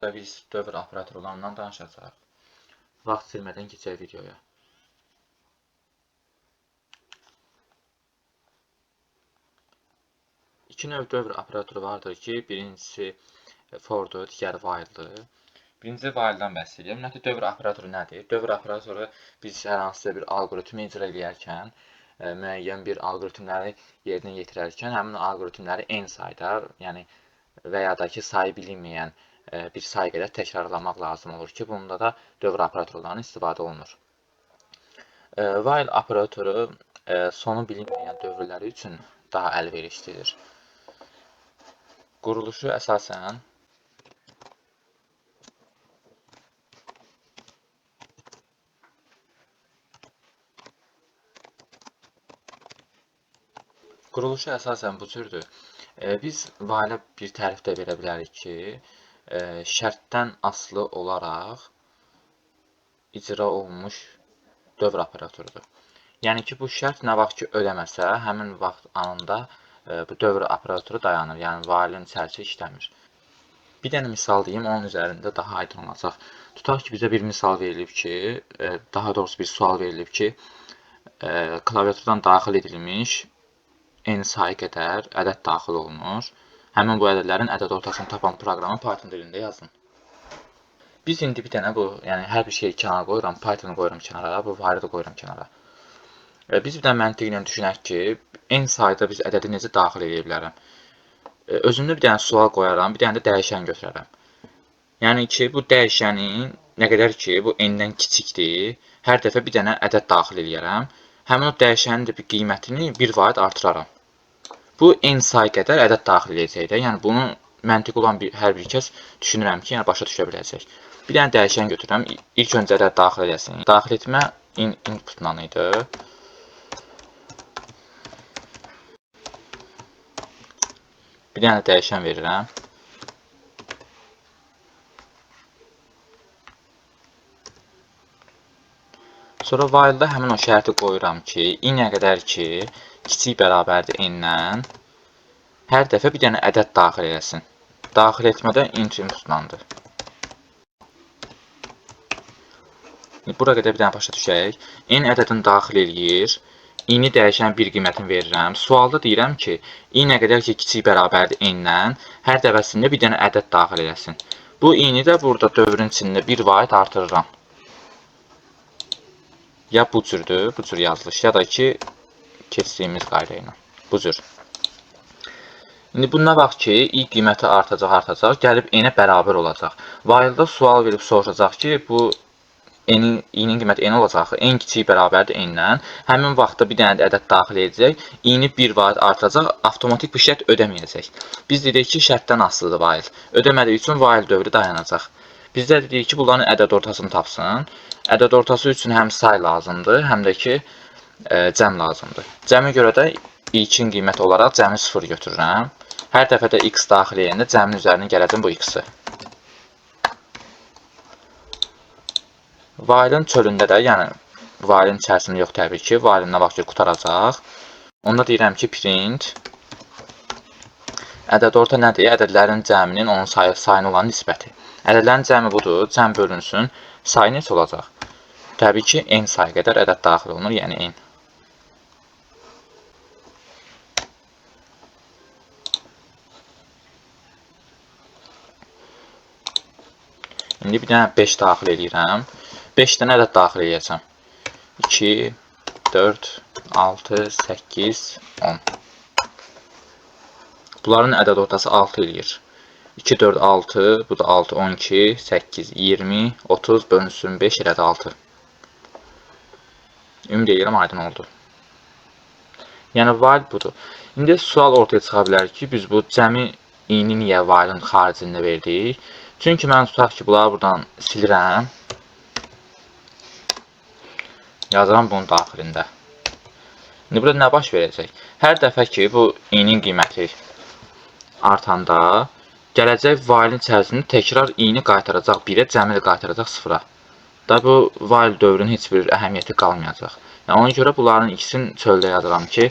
Və biz dövr operatorlarından danışacağıq. Vaxt silmədən keçək videoya. İki növ dövr operatoru vardır ki, birincisi fordur, digəri while'dır. Birinci while'dan bəhs edirəm. Ümumiyyətlə dövr operatoru nədir? Dövr operatoru biz hər hansısa bir alqoritmi icra edərkən, müəyyən bir alqoritmləri yerinə yetirərkən həmin alqoritmləri n sayda, yəni və ya da ki, sayı bilinməyən bir sayı qədər təkrarlamaq lazım olur ki, bunda da dövr operatorlarından istifadə olunur. While operatoru sonu bilinməyən dövrləri üçün daha əlverişlidir. Quruluşu əsasən bu cürdür. Biz while-ə bir tərif də verə bilərik ki, şərtdən asılı olaraq icra olunmuş dövr operatorudur. Yəni ki, bu şərt nə vaxt ki ödəməsə, həmin vaxt anında bu dövr operatoru dayanır. Yəni, while-in içərisi işləmir. Bir dənə misal deyim, onun üzərində daha aydın olacaq. Tutaq ki, bizə bir misal verilib ki, daha doğrusu bir sual verilib ki, klaviaturdan daxil edilmiş n sayı qədər ədəd daxil olunur. Həmin bu ədədlərin ədəd ortasını tapan proqramı Python dilində yazın. Biz indi bir dənə bu, yəni hər bir şeyi kənara qoyuram, Python-u qoyuram kənara, bu while-ı da qoyuram kənara. Biz bir dənə məntiqlə düşünək ki, n sayda biz ədədi necə daxil edə bilərəm? Özümdə bir dənə sual qoyaram, bir dənə də dəyişən götürərəm. Yəni ki, bu dəyişənin nə qədər ki, bu n-dən kiçikdir, hər dəfə bir dənə ədəd daxil edərəm. Həmin o dəyişənin də bir qiymətini 1 vaid artıraram. Bu n sayı qədər ədəd daxil edəcək də. Yəni bunu məntiqi olan hər bir kəs düşünürəm ki, yəni başa düşə biləcək. Bir dənə dəyişən götürürəm. İlk öncə ədəd daxil edəsin. Daxil etmə inputla idi. Bir dənə dəyişən verirəm. Sonra while-da həmin o şərti qoyuram ki, i-nə qədər ki, kiçik bərabərdir n-dən, hər dəfə bir dənə ədəd daxil edəsin. Daxil etmədə int inputlandır. Bura qədər bir dənə başa düşək. N ədədini daxil edir. I-ni dəyişən bir qiymətini verirəm. Sualda deyirəm ki, i-nə qədər ki, kiçik bərabərdir n-dən, hər dəfəsində bir dənə ədəd daxil edəsin. Bu i-ni də burada dövrün içində 1 vaid artırıram. Ya bu cürdür, bu cür yazılış, ya da ki, keçdiyimiz qayda ilə. Bu cür. İndi bu nə vaxt ki, i qiyməti artacaq, gəlib n-ə bərabər olacaq. While-da sual verib soruşacaq ki, bu i-nin qiyməti n olacaq, n kiçik bərabərdir n-dən. Həmin vaxtda bir dənə ədəd daxil edəcək, i-ni 1 vaid artıracaq, avtomatik bir şərt ödəməyəcək. Biz dedik ki, şərtdən asılıdır while. Ödəmədiyi üçün while dövrü dayanacaq. Bizdə dedik ki, bunların ədəd ortasını tapsın. Ədəd ortası üçün həm say lazımdır, həm də ki, cəm lazımdır. Cəmə görə də ilkin qiymət olaraq cəmi 0 götürürəm. Hər dəfə də x daxil edəndə cəmin üzərinə gələcəm bu x-i. While-in çölündə də, yəni while-in içərisində yox təbii ki, while-in nə vaxt ki, qutaracaq. Onda deyirəm ki, print ədəd orta nədir? Ədədlərin cəminin onun sayına olan nisbəti. Ədədlərin cəmi budur, cəm bölünsün, sayı neçə olacaq? Təbii ki, n sayı qədər ədəd daxil olunur, yəni n. İndi bir dənə 5 daxil edirəm. 5 dənə ədəd daxil edəcəm. 2, 4, 6, 8, 10. Bunların ədəd ortası 6 eləyir. 2, 4, 6, bu da 6, 12, 8, 20, 30, bölünsün 5 elədi 6. Ümid edirəm, aydın oldu. Yəni, while budur. İndi sual ortaya çıxa bilər ki, biz bu cəmi i-ni niyə while-in xaricində verdik? Çünki mən tutaq ki, bunları buradan silirəm. Yazıram bunun daxilində. İndi burada nə baş verəcək? Hər dəfə ki, bu i-nin qiyməti artanda, gələcək while-in içərisində təkrar i-ni qaytaracaq 1-ə, cəmi də qaytaracaq 0-a. Da bu while dövrünün heç bir əhəmiyyəti qalmayacaq. Yəni, ona görə bunların ikisini çöldə yazıram ki,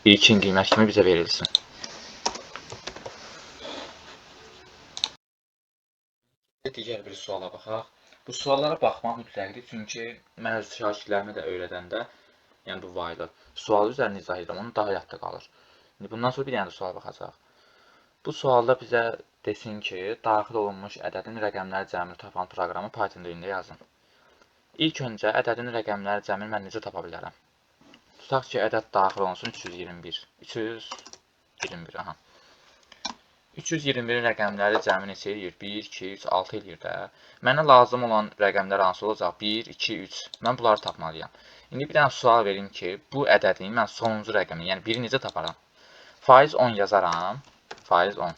ilkin qiymət kimi bizə verilsin. digər bir suala baxaq. Bu suallara baxmaq mütləqdir, çünki mən öz şagirdlərimə də öyrədəndə, yəni bu vaylı sualı üzərində izah edirəm, onu daha yadda qalır. İndi bundan sonra bir dənə də suala baxacaq. Bu sualda bizə desin ki, daxil olunmuş ədədin rəqəmləri cəmini tapan proqramı Python dilində yazın. İlk öncə ədədin rəqəmləri cəmini mən necə tapa bilərəm? Tutaq ki, ədəd daxil olunsun 321. 321, aha. 321 rəqəmləri cəmi neçə eləyir? 1, 2, 3, 6 eləyir də. Mənə lazım olan rəqəmlər hansı olacaq? 1, 2, 3. Mən bunları tapmalıyam. İndi bir dənə sual verim ki, bu ədədin mən sonuncu rəqəmini, yəni 1-i necə taparam? Faiz 10 yazaram. Faiz 10.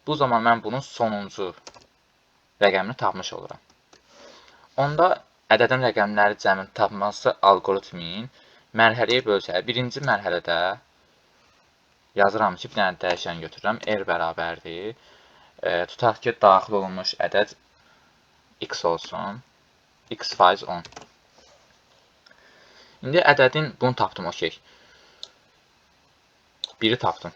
Bu zaman mən bunun sonuncu rəqəmini tapmış oluram. Onda ədədin rəqəmləri cəmini tapması algoritmin mərhələyə bölsək. Birinci mərhələdə yazıram ki, bir dənə dəyişən götürürəm. R bərabərdir. Tutaq ki, daxil olunmuş ədəd x olsun. X faiz 10. İndi ədədin bunu tapdım, okey. 1-i tapdım.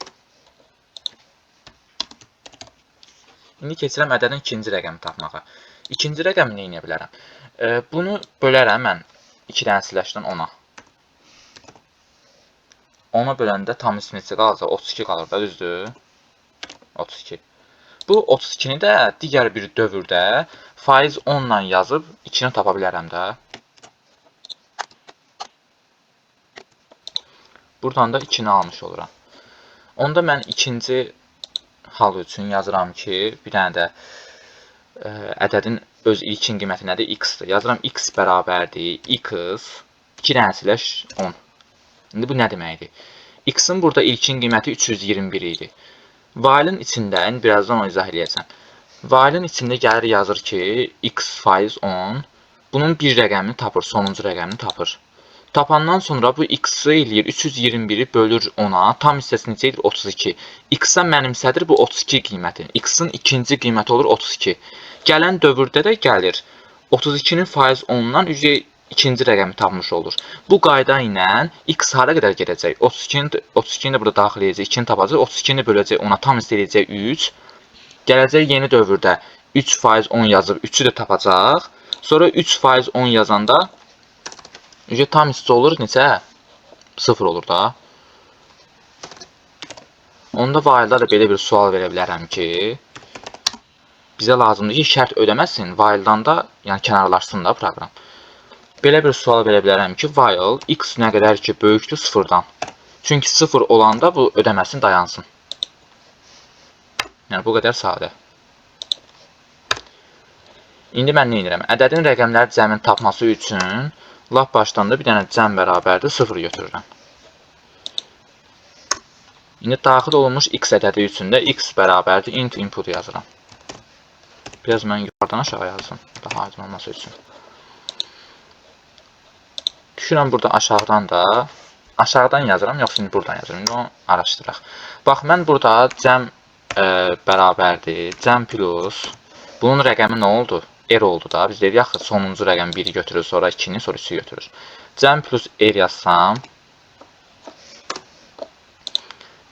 İndi keçirəm ədədin ikinci rəqəmi tapmağa. İkinci rəqəmi nə edə bilərəm? Bunu bölərəm mən 2 dənə siləşdən 10-a. 10-a böləndə tam üstü neçə qalacaq? 32 qalır da, düzdür? 32. Bu 32-ni də digər bir dövrdə faiz 10 ilə yazıb 2-ni tapa bilərəm də. Buradan da 2-ni almış oluram. Onda mən ikinci hal üçün yazıram ki, bir dənə də ədədin öz ilkin qiyməti nədir? X-dir. Yazıram x bərabərdir. X 2 dənə siləş 10. İndi bu nə deməkdir? X-in burada ilkin qiyməti 321 idi. While-in içində, birazdan onu izah edəcəm. While-in içində gəlir yazır ki, x faiz 10. Bunun bir rəqəmini tapır, sonuncu rəqəmini tapır. Tapandan sonra bu x-i eləyir 321-i bölür 10-a, tam hissəsi necə edir? 32. X-a mənimsədir bu 32 qiyməti. X-in ikinci qiyməti olur 32. Gələn dövrdə də gəlir 32-nin faiz 10-dan ikinci rəqəmi tapmış olur. Bu qayda ilə x hara qədər gedəcək? 32-ni də burada daxil edəcək, 2-ni tapacaq. 32-ni böləcək 10-a, tam hissə edəcək 3. Gələcək yeni dövrdə 3 faiz 10 yazıb 3-ü də tapacaq. Sonra 3 faiz 10 yazanda tam hissə olur neçə? 0 olur da. Onda while-da da belə bir sual verə bilərəm ki, bizə lazımdır ki, şərt ödəməsin, while-dan da yəni kənarlaşsın da proqram. Belə bir sual verə bilərəm ki, while x nə qədər ki böyükdür 0-dan. Çünki 0 olanda bu ödəməsin, dayansın. Yəni bu qədər sadə. İndi mən nə edirəm? Ədədin rəqəmləri cəmini tapması üçün lap başdan da bir dənə cəm bərabərdir 0 götürürəm. İndi daxil olunmuş x ədədi üçün də x bərabərdir int input yazıram. Biraz mən yuxarıdan aşağı yazdım, daha aydın olması üçün. Düşürəm burada aşağıdan yazıram, yoxsa indi buradan yazıram. İndi onu araşdıraq. Bax, mən burada cəm bərabərdir, cəm plus, bunun rəqəmi nə oldu? R oldu da. Biz dedik axı sonuncu rəqəm 1-i götürür, sonra 2-ni, sonra 3-ü götürür. Cəm plus R yazsam,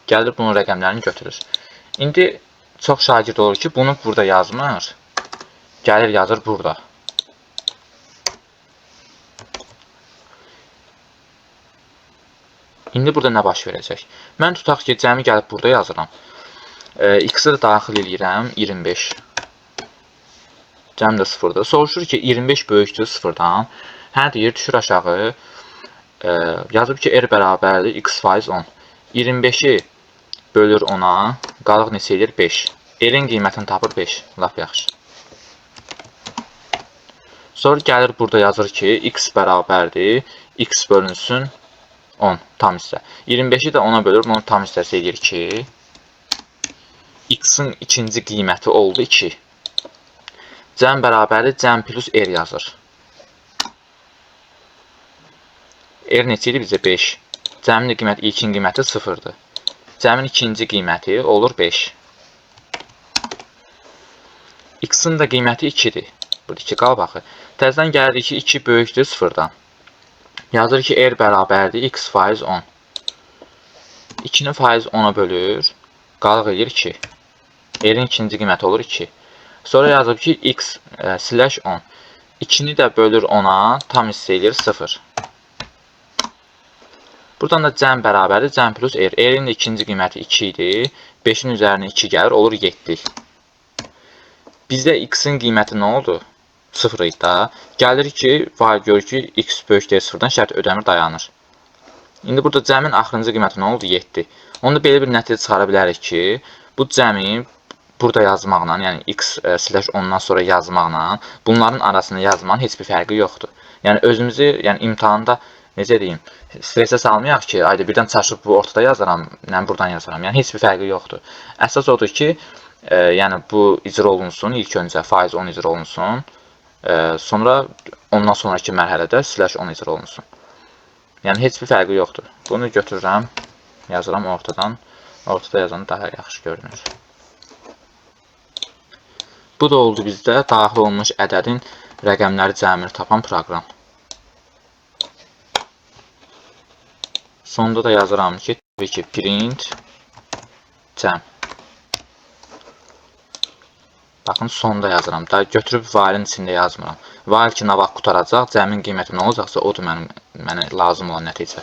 gəlir bunun rəqəmlərini götürür. İndi çox şagird olur ki, bunu burada yazmır, gəlir yazır burada. İndi burada nə baş verəcək? Mən tutaq ki, cəmi gəlib burada yazıram. X-i də daxil edirəm, 25. Cəm də 0-dır. Soruşur ki, 25 böyükdür 0-dan. Hə deyir, düşür aşağı. Yazıb ki, R bərabərdir, x faiz 10. 25-i bölür 10-a, qalıq neçə edir? 5. R-in qiymətini tapır 5. Laf yaxşı. Sonra gəlir burada yazır ki, x bərabərdir, x bölünsün 10, tam hissə. 25-i də 10-a bölür, bunun tam hissəsi edir ki, x-in ikinci qiyməti oldu 2. Cəm bərabərdir, cəm plus R yazır. R neçə idi bizə? 5. Cəmin qiyməti, ilkin qiyməti 0-dır. Cəmin ikinci qiyməti olur 5. X-in də qiyməti 2-dir. Burada 2 qal baxı. Təzədən gəldik ki, 2 böyükdür 0-dan. Yazır ki, R bərabərdir, x faiz 10. 2-ni faiz 10-a bölür, qalıq edir 2. R-in ikinci qiyməti olur 2. Sonra yazıb ki, x slash 10. 2-ni də bölür 10-a, tam hissə eləyir 0. Buradan da cəm bərabərdir, cəm plus r. R-in ikinci qiyməti 2 idi. 5-in üzərinə 2 gəlir, olur 7. Bizdə x-in qiyməti nə oldu? 0 idi da. Gəlir ki, var görür ki, x böyükdür 0-dan şərt ödəmir, dayanır. İndi burada cəmin axırıncı qiyməti nə oldu? 7. Onda belə bir nəticə çıxara bilərik ki, bu cəmi burada yazmaqla, yəni x slash 10-dan sonra yazmaqla, bunların arasında yazmağın heç bir fərqi yoxdur. Yəni özümüzü, yəni imtahanda necə deyim, stressə salmayaq ki, ayda birdən çaşıb bu ortada yazaram, mən buradan yazaram. Yəni heç bir fərqi yoxdur. Əsas odur ki, yəni bu icra olunsun, ilk öncə faiz 10 icra olunsun, sonra ondan sonraki mərhələdə slash 10 icra olunsun. Yəni heç bir fərqi yoxdur. Bunu götürürəm, yazıram ortadan. Ortada yazan daha yaxşı görünür. Bu da oldu bizdə daxil olmuş ədədin rəqəmləri cəmini tapan proqram. Sonda da yazıram ki, tabii ki, print cəm. Baxın, sonda yazıram. Da götürüb vailin içində yazmıram. Vail ki, nə vaxt qutaracaq, cəmin qiyməti nə olacaqsa, odur mənə lazım olan nəticə.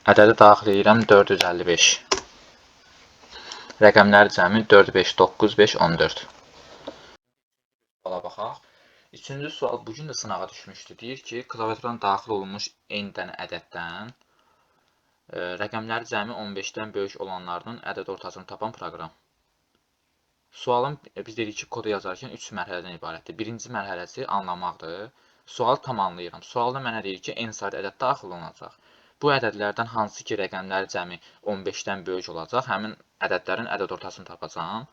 Ədədi daxil edirəm 455. Rəqəmləri cəmi 4, 5, 9, 5, 14. Suala baxaq. Üçüncü sual bugün də sınağa düşmüşdü. Deyir ki, klaviaturdan daxil olunmuş n dənə ədəddən rəqəmləri cəmi 15-dən böyük olanlarının ədəd ortasını tapan proqram. Sualın biz dedik ki, kodu yazarkən 3 mərhələdən ibarətdir. Birinci mərhələsi anlamaqdır. Sualı tam anlayıram. Sualda mənə deyir ki, n sayda ədəd daxil olunacaq. Bu ədədlərdən hansı ki, rəqəmləri cəmi 15-dən böyük olacaq, həmin ədədlərin ədəd ortasını tapacağam.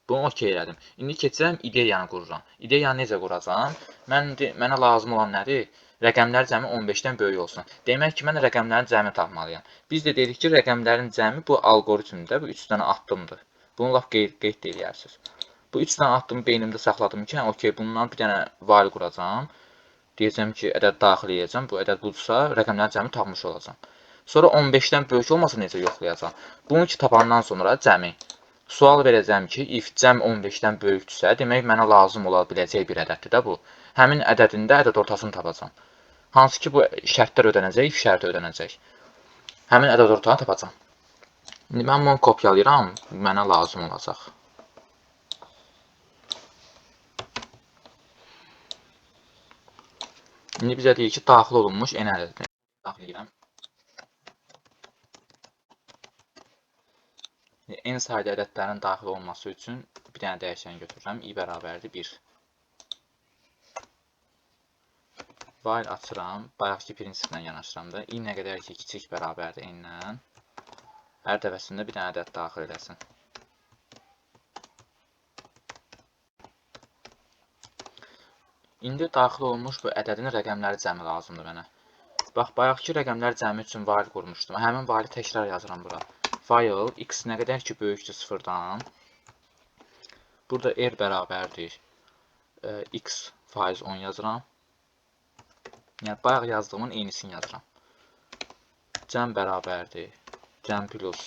Bunu okey elədim. İndi keçirəm, ideyanı qururam. İdeyanı necə quracağam? Mənə lazım olan nədir? Rəqəmlər cəmi 15-dən böyük olsun. Demək ki, mən rəqəmlərin cəmini tapmalıyam. Biz də dedik ki, rəqəmlərin cəmi bu alqoritmdə bu 3 dənə addımdır. Bunu laf qeyd eləyərsiniz. Bu 3 dənə addımı beynimdə saxladım ki, okey, bundan bir dənə while quracağam. Deyəcəm ki, ədəd daxil edəcəm. Bu ədəd budursa, rəqəmlərin cəmi tapmış olacam. Sonra 15-dən böyük olmasa necə yoxlayacam? Bunu ki, tapandan sonra cəmi. Sual verəcəm ki, if cəm 15-dən böyükdürsə, demək mənə lazım ola biləcək bir ədəddir də bu. Həmin ədədində ədəd ortasını tapacam. Hansı ki, bu şərtlər ödənəcək, if şərti ödənəcək. Həmin ədəd ortasını tapacam. İndi mən bunu kopyalayıram, mənə lazım olacaq. İndi bizə deyir ki, daxil olunmuş n ədədini daxil edirəm. N sayda ədədlərin daxil olması üçün bir dənə dəyişən götürürəm. I bərabərdir 1. While açıram. Bayaqki prinsiplə yanaşıram da. I nə qədər ki, kiçik bərabərdir n-lə. Hər dəfəsində bir dənə ədəd daxil edəsin. İndi daxil olmuş bu ədədin rəqəmləri cəmi lazımdır mənə. Bax, bayaqki rəqəmlər cəmi üçün while qurmuşdum. Həmin while təkrar yazıram bura. While x nə qədər ki böyükdür 0-dan. Burada r bərabərdir. X faiz 10 yazıram. Yəni, bayaq yazdığımın eynisini yazıram. Cəm bərabərdir. Cəm plus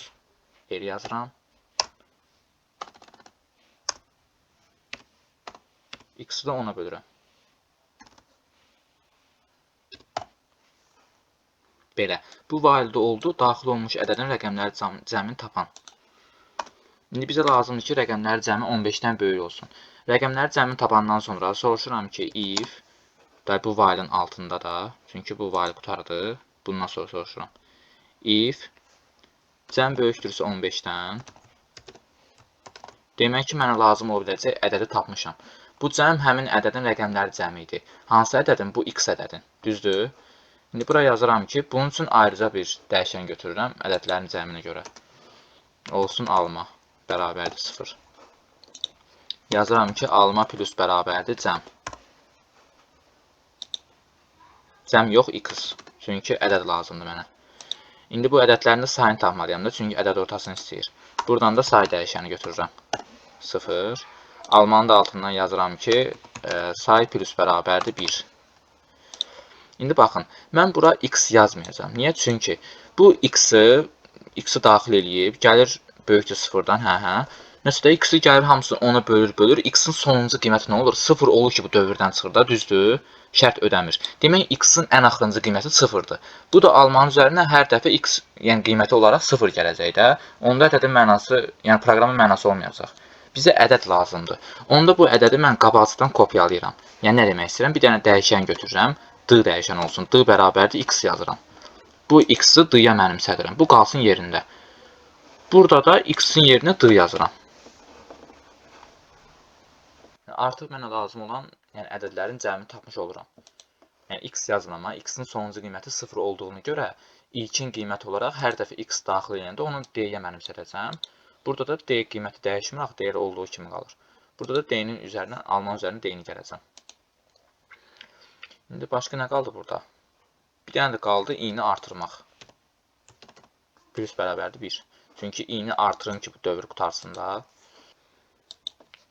r yazıram. X-i də 10-a bölürəm. Belə. Bu while-də oldu, daxil olmuş ədədin rəqəmləri cəmini tapan. İndi bizə lazımdır ki, rəqəmləri cəmi 15-dən böyük olsun. Rəqəmləri cəmini tapandan sonra soruşuram ki, if, bu while-in altında da, çünki bu while qutardı, bundan sonra soruşuram. If, cəm böyükdürsə 15-dən, demək ki, mənə lazım ola biləcək ədədi tapmışam. Bu cəm həmin ədədin rəqəmləri cəmi idi. Hansı ədədin? Bu x ədədin. Düzdür? İndi bura yazıram ki, bunun üçün ayrıca bir dəyişən götürürəm ədədlərin cəminə görə. Olsun alma bərabərdir 0. Yazıram ki, alma plus bərabərdir cəm. Cəm yox, x. Çünki ədəd lazımdır mənə. İndi bu ədədlərin də sayını tapmalıyam da, çünki ədəd ortasını istəyir. Buradan da say dəyişəni götürürəm. 0. Almanın da altından yazıram ki, say plus bərabərdir 1. İndi baxın, mən bura x yazmayacağam. Niyə? Çünki bu x-i daxil eləyib, gəlir böyükdür sıfırdan, Nəsə x-i gəlir hamısını ona bölür. X-in sonuncu qiyməti nə olur? 0 olur ki, bu dövrdən çıxır da, düzdür? Şərt ödəmir. Demək, x-in ən axırıncı qiyməti 0-dır. Bu da almanın üzərinə hər dəfə x, yəni qiyməti olaraq 0 gələcək də. Onda ədədin mənası, yəni proqramın mənası olmayacaq. Bizə ədəd lazımdır. Onda bu ədədi mən qabaqcadan kopyalayıram. Yəni nə demək istəyirəm? Bir dənə dəyişən götürürəm. D dəyişən olsun. D bərabərdir x yazıram. Bu x-i d-ya mənimsədirəm. Bu qalsın yerində. Burada da x-in yerinə d yazıram. Artıq mənə lazım olan ədədlərin cəmini tapmış oluram. Yəni x yazılama, x-in sonuncu qiyməti 0 olduğunu görə ilkin qiymət olaraq hər dəfə x daxil edəndə onu d-yə mənimsədəcəm. Burada da d qiyməti dəyişmir, axı d olduğu kimi qalır. Burada da d-nin üzərinə, alman üzərinə d-ni gələcəm. İndi başqa nə qaldı burada? Bir dənə də qaldı i-ni artırmaq. Plus bərabərdir 1. Çünki i-ni artırın ki, bu dövr qutarsın da.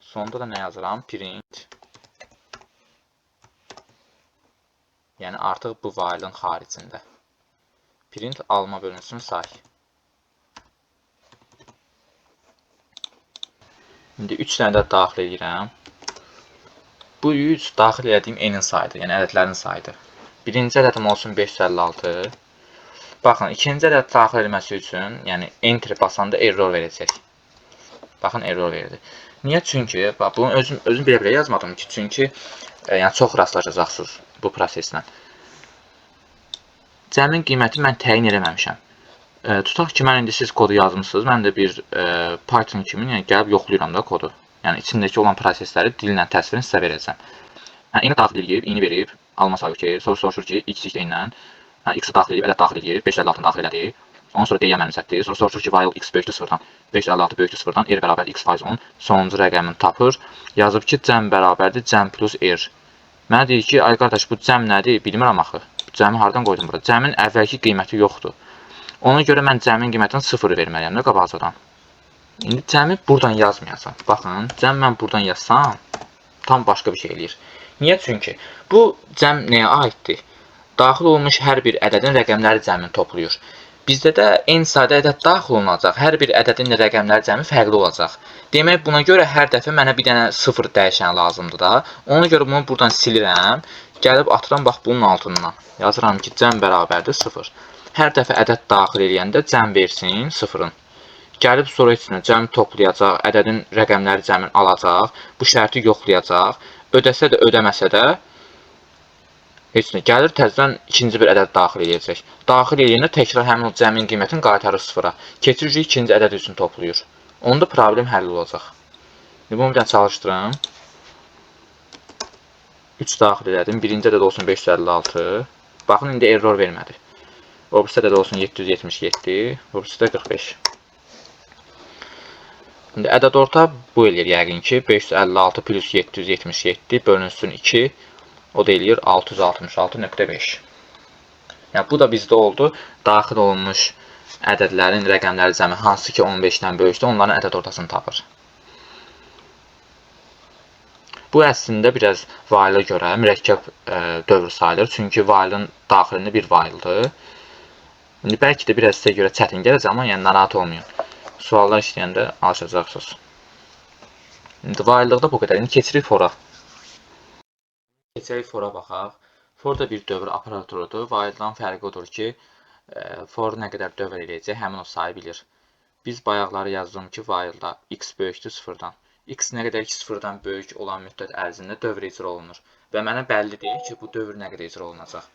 Sonunda da nə yazıram? Print. Yəni artıq bu vailin xaricində. Print alma bölünsün say. İndi 3 dənə də daxil edirəm. Bu 3 daxil etdiyim n-in sayıdır, yəni ədədlərin sayıdır. Birinci ədədim olsun 556. Baxın, ikinci ədəd daxil edilməsi üçün, yəni enter basanda error verəcək. Baxın, error verdi. Niyə? Çünki, bax, bunu özüm belə yazmadım ki, çünki yəni çox rastlaşacaqsınız bu proseslə. Cəmin qiyməti mən təyin eləməmişəm. Tutaq ki, mən indi siz kodu yazmışsınız, mən də bir Python kimi gəlib yoxlayıram da kodu. Yəni içindəki olan prosesləri dillə təsvirini sizə verəcəm. İni daxil edib, ini verib, alma sayı ki, sonra soruşur ki, x ilə x-i daxil edib, ədəd daxil edib, 556-ını daxil elədi. Ondan sonra d-yə mənimsətdi. Sonra soruşur ki, while x böyükdür 0-dan, 556 böyükdür 0-dan, r bərabər x faiz 10. Sonuncu rəqəmini tapır. Yazıb ki, cəm bərabərdir, cəm plus r. Mənə deyir ki, ay qardaş, bu cəm nədir? Bilmirəm axı. Cəmi hardan qoydum bura? Cəmin əvvəlki qiyməti yoxdur. Ona görə mən cəmin qiymətini 0 verməliyəm də qabaqcadan. İndi cəmi buradan yazmayacam. Baxın, cəm mən buradan yazsam, tam başqa bir şey eləyir. Niyə? Çünki bu cəm nəyə aiddir? Daxil olmuş hər bir ədədin rəqəmləri cəmini toplayır. Bizdə də n sayda ədəd daxil olunacaq. Hər bir ədədin rəqəmləri cəmi fərqli olacaq. Demək, buna görə hər dəfə mənə bir dənə 0 dəyişən lazımdır da. Ona görə bunu buradan silirəm. Gəlib atıram bax bunun altından. Yazıram ki, cəm bərabərdir 0. Hər dəfə ədəd daxil edəndə cəm versin 0-ın. Gəlib sonra içinə cəmi toplayacaq, ədədin rəqəmləri cəmin alacaq, bu şərti yoxlayacaq. Ödəsə də, ödəməsə də heç nə. Gəlir təzədən ikinci bir ədəd daxil edəcək. Daxil edəndə təkrar həmin o cəmin qiymətini qaytarır 0-a. Keçir ikinci ədəd üçün toplayır. Onda problem həll olacaq. Bunu bir dənə çalışdırım. 3 daxil edədim. Birinci ədəd olsun 556. Baxın, indi error vermədi. O birisi ədəd olsun 777. O birisi də 45. İndi ədəd orta bu eləyir yəqin ki, 556 plus 777 bölünsün 2. O da eləyir 666.5. Yəni, bu da bizdə oldu. Daxil olunmuş ədədlərin rəqəmləri cəmi hansı ki 15-dən böyükdür, onların ədəd ortasını tapır. Bu əslində biraz vailə görə mürəkkəb dövr sayılır. Çünki vailin daxilində bir vaildir. İndi bəlkə də biraz sizə görə çətin gələcək, amma yəni narahat olmayın. Suallar işləyəndə alışacaqsınız. İndi vaillikdə bu qədər. İndi keçirik fora. Keçək fora baxaq. For da bir dövr operatorudur. Vaildən fərqi odur ki, for nə qədər dövr eləyəcək, həmin o sayı bilir. Biz bayaqları yazdım ki, vaildə x böyükdür 0-dan. X nə qədər ki 0-dan böyük olan müddət ərzində dövr icra olunur. Və mənə bəlli deyil ki, bu dövr nə qədər icra olunacaq.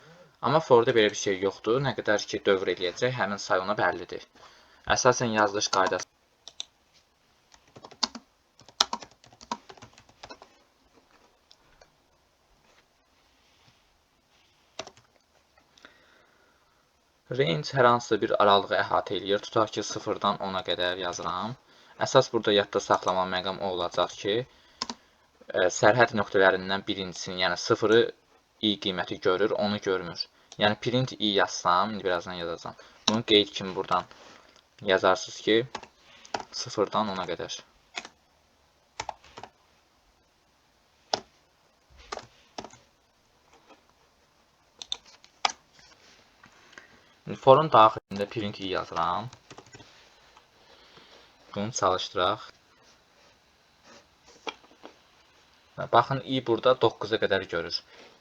Amma forda belə bir şey yoxdur. Nə qədər ki dövr eləyəcək, həmin say ona bəllidir. Əsasən yazılış qaydası. Range hər hansısa bir aralığı əhatə eləyir. Tutaq ki, 0-dan 10-a qədər yazıram. Əsas burada yadda saxlama məqam o olacaq ki, sərhəd nöqtələrindən birincisini, yəni 0-ı i qiyməti görür, onu görmür. Yəni print i yazsam, indi birazdan yazacağam. Bunu qeyd kimi buradan yazarsınız ki, 0-dan 10-a qədər. Forun daxilində print i yazıram. Bunu çalışdıraq. Baxın, i burada 9-a qədər görür.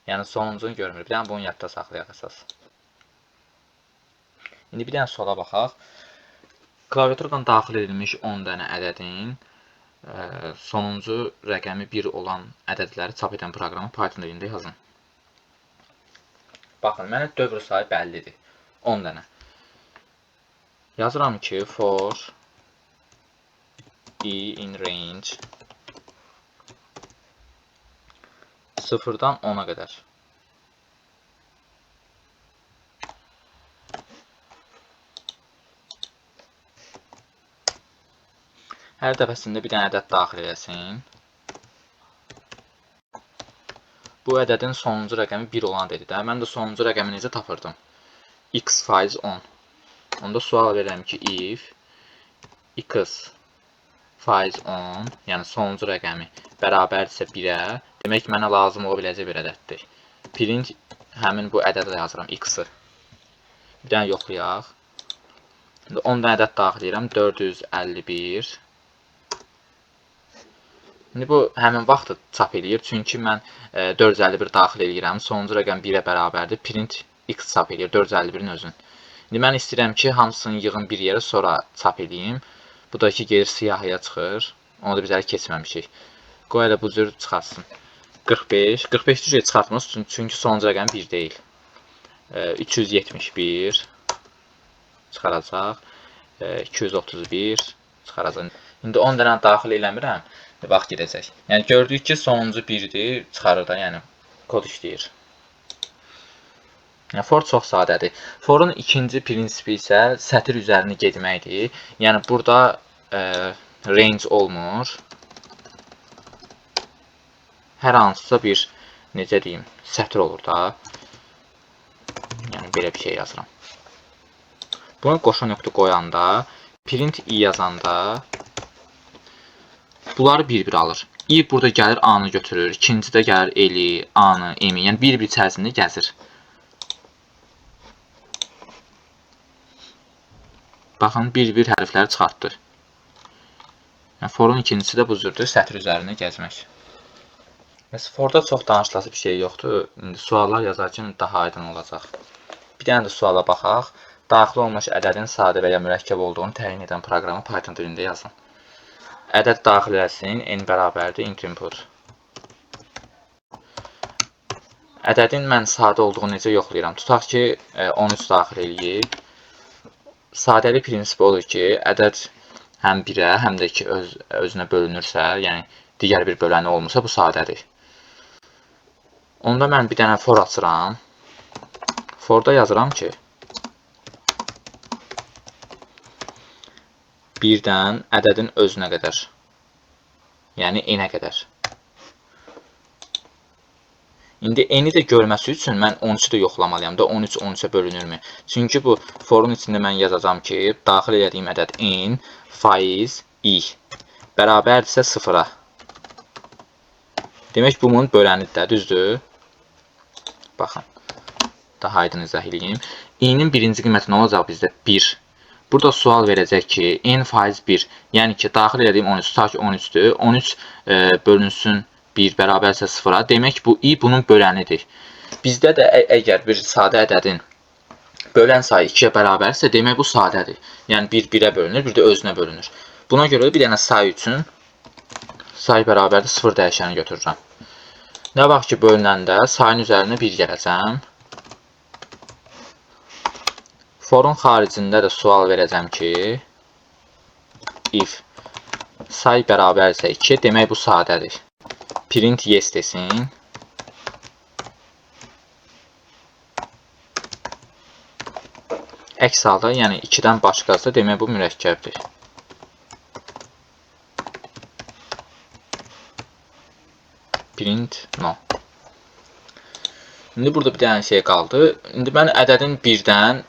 Yəni sonuncunu görmür. Bir dənə bunu yadda saxlayaq əsas. İndi bir dənə sola baxaq. Klaviaturdan daxil edilmiş 10 dənə ədədin sonuncu rəqəmi 1 olan ədədləri çap edən proqramı Python dilində yazın. Baxın, mənə dövr sayı bəllidir. 10 dənə. Yazıram ki, for i in range 0-dan 10-a qədər. Hər dəfəsində bir dənə ədəd daxil edəsin. Bu ədədin sonuncu rəqəmi 1 olan dedi də. Mən də sonuncu rəqəmi necə tapırdım? X faiz 10. Onda sual verirəm ki, if x faiz 10, yəni sonuncu rəqəmi bərabərdirsə 1-ə, demək mənə lazım ola biləcək bir ədəddir. Print həmin bu ədədə yazıram, x-ı. Bir dənə yoxlayaq. 10 dənə ədəd daxil edirəm, 451. İndi bu həmin vaxtı çap eləyir, çünki mən 451 daxil eləyirəm, sonuncu rəqəm 1-ə bərabərdir, print x çap eləyir, 451-in özün. İndi mən istəyirəm ki, hamısını yığın bir yerə, sonra çap eləyim. Bu da ki, gelir siyahıya çıxır, onu da biz hələ keçməmişik. Qoy hələ bu cür çıxartsın. 45, 45 cür çıxartmaz, çünki sonuncu rəqəm 1 deyil. 371 çıxaracaq, 231 çıxaracaq. İndi 10 dənə daxil eləmirəm, vaxt gedəcək. Yəni gördük ki, sonuncu 1-dir, çıxarır da, yəni kod işləyir. For çox sadədir. Forun ikinci prinsipi isə sətir üzərini getməkdir. Yəni burada range olmur. Hər hansısa bir, necə deyim, sətir olur da. Yəni belə bir şey yazıram. Bunu qoşan yoxdur qoyanda, print i yazanda bunları bir-bir alır. I burada gəlir A-nı götürür, ikincidə gəlir L-i, A-nı, M-i, yəni bir-bir içərisində gəzir. Baxın, bir-bir hərfləri çıxartdı. Yəni, forun ikincisi də bu cürdür, sətir üzərində gəzmək. Məsələn, forda çox danışılası bir şey yoxdur. İndi suallar yazarkən daha aydın olacaq. Bir dənə də suala baxaq. Daxil olmuş ədədin sadə və ya mürəkkəb olduğunu təyin edən proqramı Python dilində yazın. Ədəd daxil etsin, n bərabərdir int input. Ədədin mən sadə olduğunu necə yoxlayıram? Tutaq ki, 13 daxil eləyib. Sadəlik prinsipi odur ki, ədəd həm 1-ə, həm də ki, özünə bölünürsə, yəni digər bir böləni olmursa, bu sadədir. Onda mən bir dənə for açıram. Forda yazıram ki, 1-dən ədədin özünə qədər, yəni n-ə qədər. İndi n-i də görməsi üçün mən 13-ü də yoxlamalıyam da, 13 13-ə bölünürmü? Çünki bu forun içində mən yazacağam ki, daxil edədiyim ədəd n faiz i bərabərdirsə 0-a. Demək, bu bunun bölənidir də, düzdür? Baxın, daha aydın izah edeyim. i-nin birinci qiyməti nə olacaq bizdə? 1. Burada sual verəcək ki, n faiz 1, yəni ki, daxil edədiyim 13, tutaq ki 13-dür. 13 bölünsün 1 bərabərsə 0-a. Demək, bu i bunun bölənidir. Bizdə də əgər bir sadə ədədin bölən sayı 2-yə bərabərsə, demək bu sadədir. Yəni 1 1-ə bölünür, bir də özünə bölünür. Buna görə də bir dənə sayı üçün sayı bərabərdir 0 dəyişəni götürürəm. Nə vaxt ki, bölünəndə sayın üzərinə 1 gələcəm. Forun xaricində də sual verəcəm ki, if say bərabərsə 2, demək bu sadədir. Print yes desin. Əks halda, yəni 2-dən başqası, demək bu mürəkkəbdir. Print no. İndi burada bir dənə şey qaldı. İndi mən ədədin 1-dən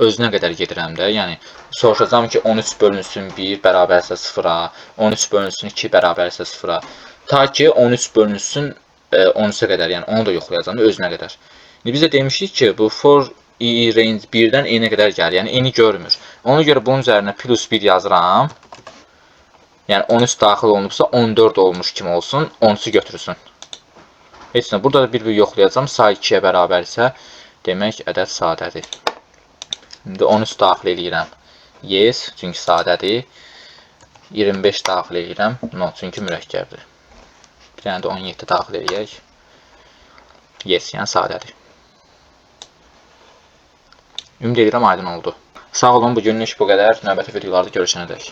özünə qədər gedirəm də, yəni soruşacağam ki, 13 bölünsün 1 bərabərsə 0-a, 13 bölünsün 2 bərabərsə 0-a, ta ki 13 bölünsün 13-ə qədər, yəni onu da yoxlayacağam da özünə qədər. İndi biz də demişdik ki, bu for i range 1-dən n-ə qədər gəlir. Yəni n-i görmür. Ona görə bunun üzərinə +1 yazıram. Yəni 13 daxil olunubsa 14 olmuş kimi olsun. 13-ü götürsün. Heç nə. Burada da bir yoxlayacağım. Say 2-yə bərabərsə demək ədəd sadədir. İndi 13 daxil edirəm. Yes, çünki sadədir. 25 daxil edirəm. No, çünki mürəkkəbdir. Bir dənə də 17 daxil edək. Yes, yəni sadədir. Ümid edirəm aydın oldu. Sağ olun, bugünlük bu qədər. Növbəti videolarda görüşənədək.